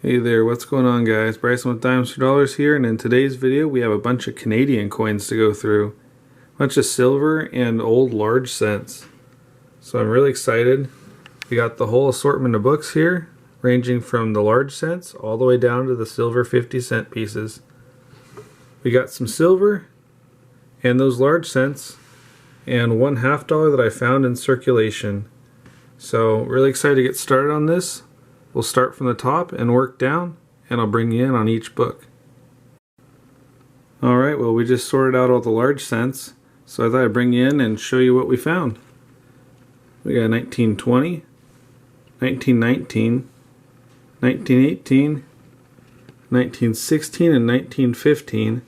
Hey there, what's going on guys? Bryson with Dimes for Dollars here, and in today's video we have a bunch of Canadian coins to go through. A bunch of silver and old large cents. So I'm really excited. We got the whole assortment of books here, ranging from the large cents all the way down to the silver 50-cent pieces. We got some silver and those large cents and one $1/2 that I found in circulation. So really excited to get started on this. We'll start from the top and work down, and I'll bring you in on each book. Alright, well we just sorted out all the large cents, so I thought I'd bring you in and show you what we found. We got 1920, 1919, 1918, 1916 and 1915,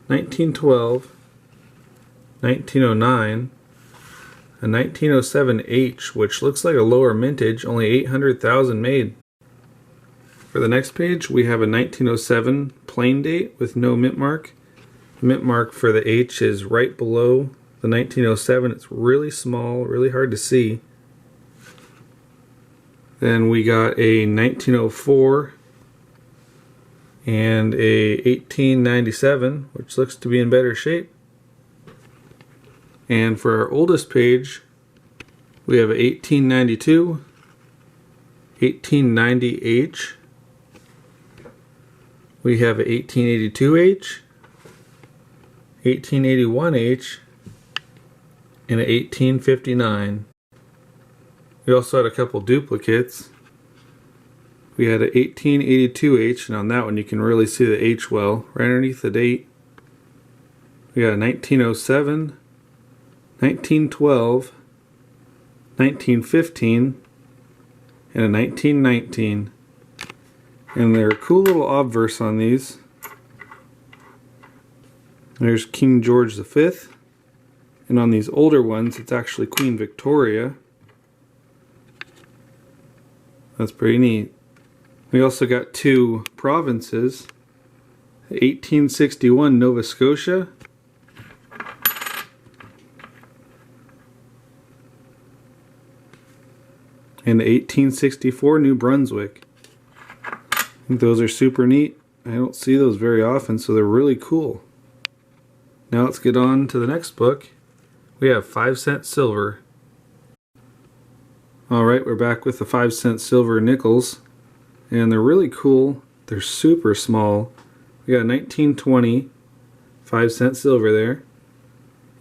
1912, 1909, a 1907 H, which looks like a lower mintage, only 800,000 made. For the next page, we have a 1907 plain date with no mint mark. The mint mark for the H is right below the 1907. It's really small, really hard to see. Then we got a 1904 and a 1897, which looks to be in better shape. And for our oldest page, we have 1892, 1890H, we have 1882H, 1881H, and 1859. We also had a couple duplicates. We had an 1882H, and on that one you can really see the H well, right underneath the date. We got a 1907, 1912, 1915, and a 1919. And there are cool little obverse on these. There's King George V, and on these older ones it's actually Queen Victoria. That's pretty neat. We also got two provinces, 1861 Nova Scotia, and 1864 New Brunswick. I think those are super neat. I don't see those very often, so they're really cool. Now let's get on to the next book. We have 5-cent silver. Alright, we're back with the 5-cent silver nickels, and they're really cool. They're super small. We got 1920 5-cent silver there,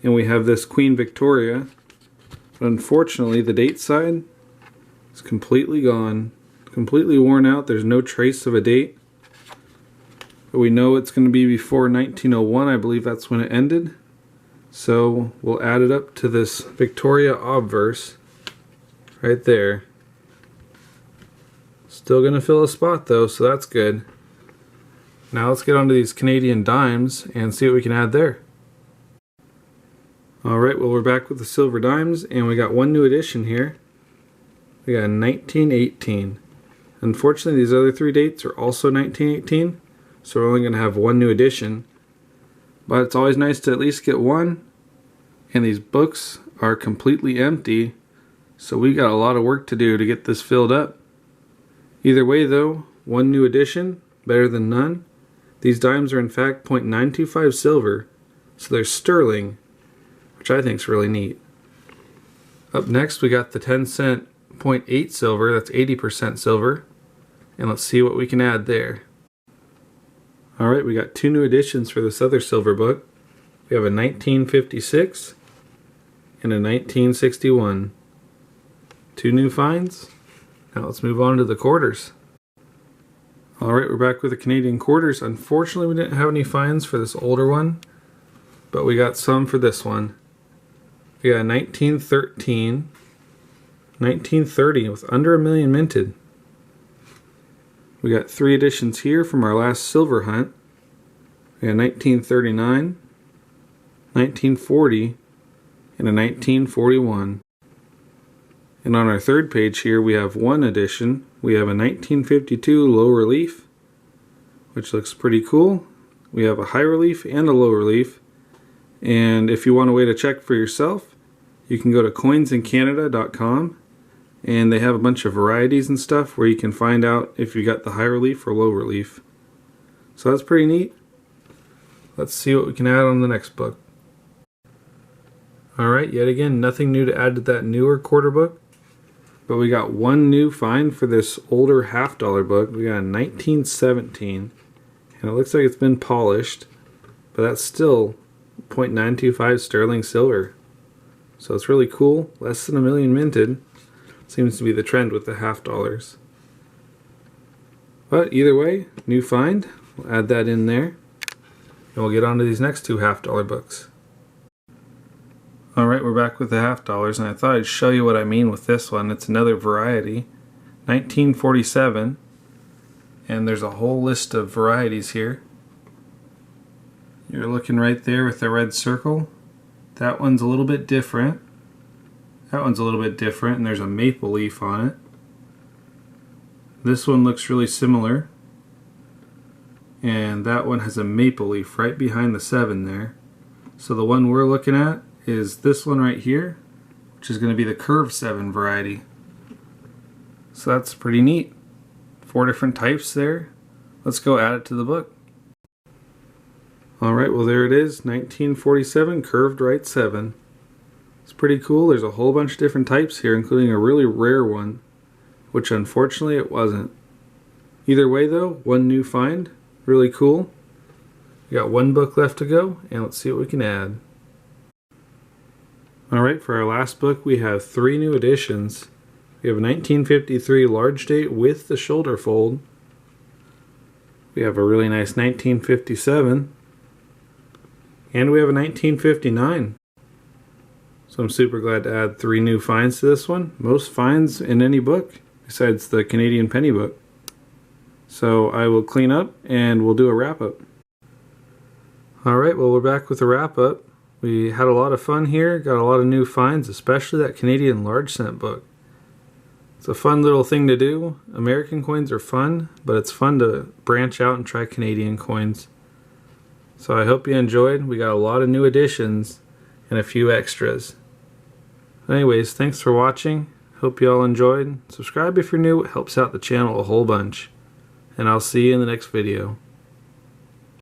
and we have this Queen Victoria. But unfortunately, the date side is completely gone, completely worn out. There's no trace of a date, but we know it's going to be before 1901. I believe that's when it ended, so we'll add it up to this Victoria obverse right there. Still going to fill a spot though, so that's good. Now let's get onto these Canadian dimes and see what we can add there. Alright, well we're back with the silver dimes, and we got one new addition here. We got 1918. Unfortunately, these other three dates are also 1918, so we're only going to have one new edition. But it's always nice to at least get one. And these books are completely empty, so we got a lot of work to do to get this filled up. Either way though, one new edition, better than none. These dimes are in fact 0.925 silver, so they're sterling, which I think is really neat. Up next we got the 10-cent 0.8 silver, that's 80% silver, and let's see what we can add there. Alright, we got two new additions for this other silver book. We have a 1956 and a 1961. Two new finds. Now let's move on to the quarters. Alright, we're back with the Canadian quarters. Unfortunately, we didn't have any finds for this older one, but we got some for this one. We got a 1913, 1930 with under 1 million minted. We got three additions here from our last silver hunt. We got 1939, 1940, and a 1941. And on our third page here we have one addition. We have a 1952 low relief, which looks pretty cool. We have a high relief and a low relief. And if you want a way to check for yourself, you can go to coinsincanada.com and they have a bunch of varieties and stuff where you can find out if you got the high relief or low relief. So that's pretty neat. Let's see what we can add on the next book. Alright, yet again, nothing new to add to that newer quarter book. But we got one new find for this older half-dollar book. We got a 1917. And it looks like it's been polished. But that's still 0.925 sterling silver. So it's really cool. Less than a million minted. Seems to be the trend with the half-dollars. But either way, new find. We'll add that in there. And we'll get on to these next two half-dollar books. Alright, we're back with the half-dollars, and I thought I'd show you what I mean with this one. It's another variety. 1947. And there's a whole list of varieties here. You're looking right there with the red circle. That one's a little bit different. That one's a little bit different, and there's a maple leaf on it. This one looks really similar. And that one has a maple leaf right behind the 7 there. So the one we're looking at is this one right here, which is going to be the curved 7 variety. So that's pretty neat. 4 different types there. Let's go add it to the book. Alright, well there it is, 1947 curved right 7. It's pretty cool. There's a whole bunch of different types here, including a really rare one, which unfortunately it wasn't. Either way though, one new find. Really cool. We got one book left to go, and let's see what we can add. Alright, for our last book we have 3 new editions. We have a 1953 large date with the shoulder fold. We have a really nice 1957. And we have a 1959. So I'm super glad to add 3 new finds to this one. Most finds in any book, besides the Canadian penny book. So I will clean up and we'll do a wrap up. Alright, well we're back with a wrap up. We had a lot of fun here, got a lot of new finds, especially that Canadian large cent book. It's a fun little thing to do. American coins are fun, but it's fun to branch out and try Canadian coins. So I hope you enjoyed. We got a lot of new additions and a few extras. Anyways, thanks for watching. Hope you all enjoyed. Subscribe if you're new. It helps out the channel a whole bunch. And I'll see you in the next video.